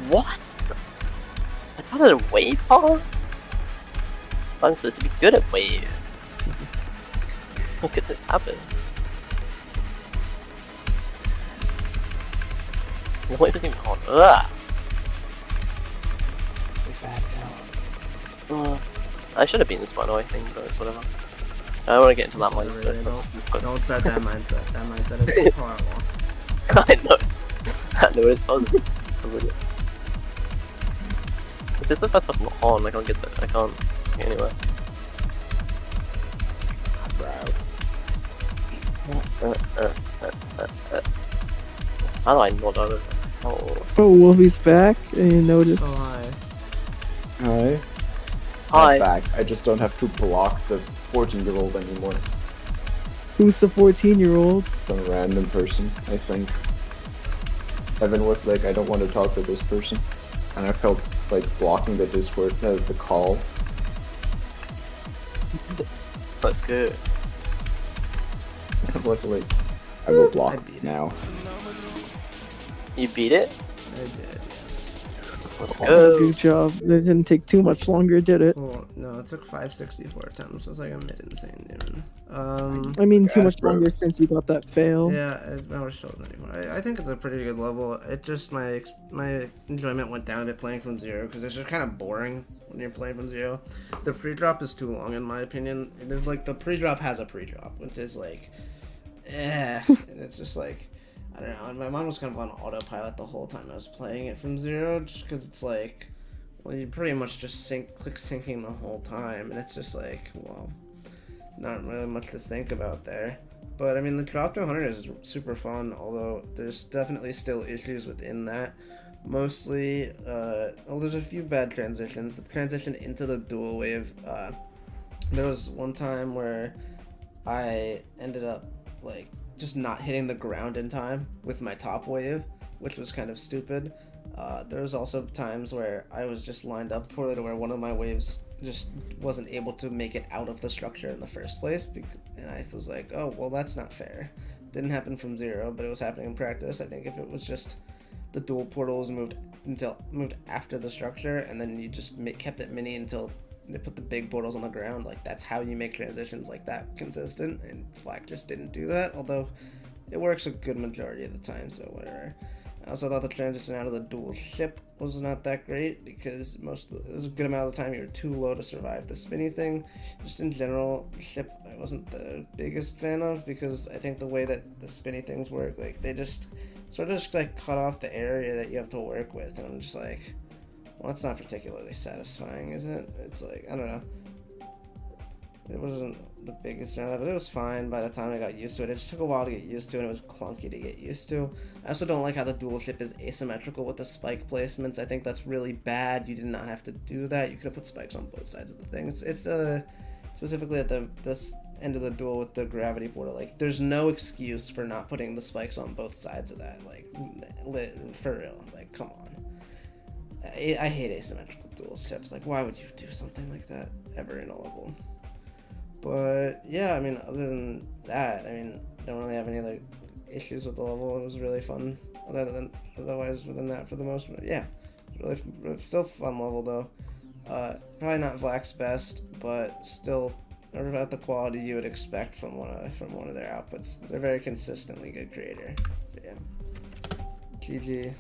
What? I thought it a wave power? I'm supposed to be good at wave. How could this happen? What is even on? Ugh! Bad now. I should have been this one, I think, but it's whatever. I don't want to get into that mindset. Really, don't start that mindset. That mindset is horrible. I know. I know it sounds. If this is the first person on, I can't get that. I can't get anywhere. How do I not out of it? Oh, Wolfie's back, and you noticed. Oh, hi. Hi. Hi. I'm back. I just don't have to block the 14-year-old anymore. Who's the 14-year-old? Some random person, I think. Evan was like, I don't want to talk to this person. And I felt like blocking the Discord, the call. That's good. I was like, I will I block beat it. now. You beat it? I did, yes. Let's Oh, go. good job. It didn't take too much longer, did it? Well, no, it took 564 attempts. It's like a mid-insane demon. I mean, too Yes, much bro. longer since you got that fail. Yeah, I was told anymore. I think it's a pretty good level. It just my enjoyment went down a bit playing from zero because it's just kind of boring when you're playing from zero. The pre-drop is too long in my opinion. It is like the pre-drop has a pre-drop, which is like, and it's just like, I don't know. And my mind was kind of on autopilot the whole time I was playing it from zero, just because it's like, well, you pretty much just click syncing the whole time, and it's just like, well, not really much to think about there. But I mean, the drop to 100 is super fun, although there's definitely still issues within that. Mostly, well, there's a few bad transitions. The transition into the dual wave, there was one time where I ended up like just not hitting the ground in time with my top wave, which was kind of stupid. There was also times where I was just lined up poorly to where one of my waves just wasn't able to make it out of the structure in the first place, and I was like, oh, well, that's not fair. Didn't happen from zero, but it was happening in practice. I think if it was just the dual portals moved after the structure, and then you just kept it mini until they put the big portals on the ground, like that's how you make transitions like that consistent, and Vlacc just didn't do that, although it works a good majority of the time, so whatever. I also thought the transition out of the dual ship was not that great because it was a good amount of the time you were too low to survive the spinny thing. Just in general, the ship I wasn't the biggest fan of because I think the way that the spinny things work, like they just sort of just like cut off the area that you have to work with, and I'm just like, well, that's not particularly satisfying, is it? It's like, I don't know. It wasn't the biggest fan of that, but it was fine by the time I got used to it. It just took a while to get used to, and it was clunky to get used to. I also don't like how the dual ship is asymmetrical with the spike placements. I think that's really bad. You did not have to do that. You could have put spikes on both sides of the thing. It's specifically at this end of the duel with the gravity portal. Like, there's no excuse for not putting the spikes on both sides of that. Like, for real. Like, come on. I hate asymmetrical dual ships. Like, why would you do something like that ever in a level? But yeah, I mean, other than that, I mean, I don't really have any other issues with the level. It was really fun. Otherwise, within that, for the most part, yeah, really still fun level though. Probably not Vlacc's best, but still about the quality you would expect from one of their outputs. They're a very consistently good creator. But yeah, GG.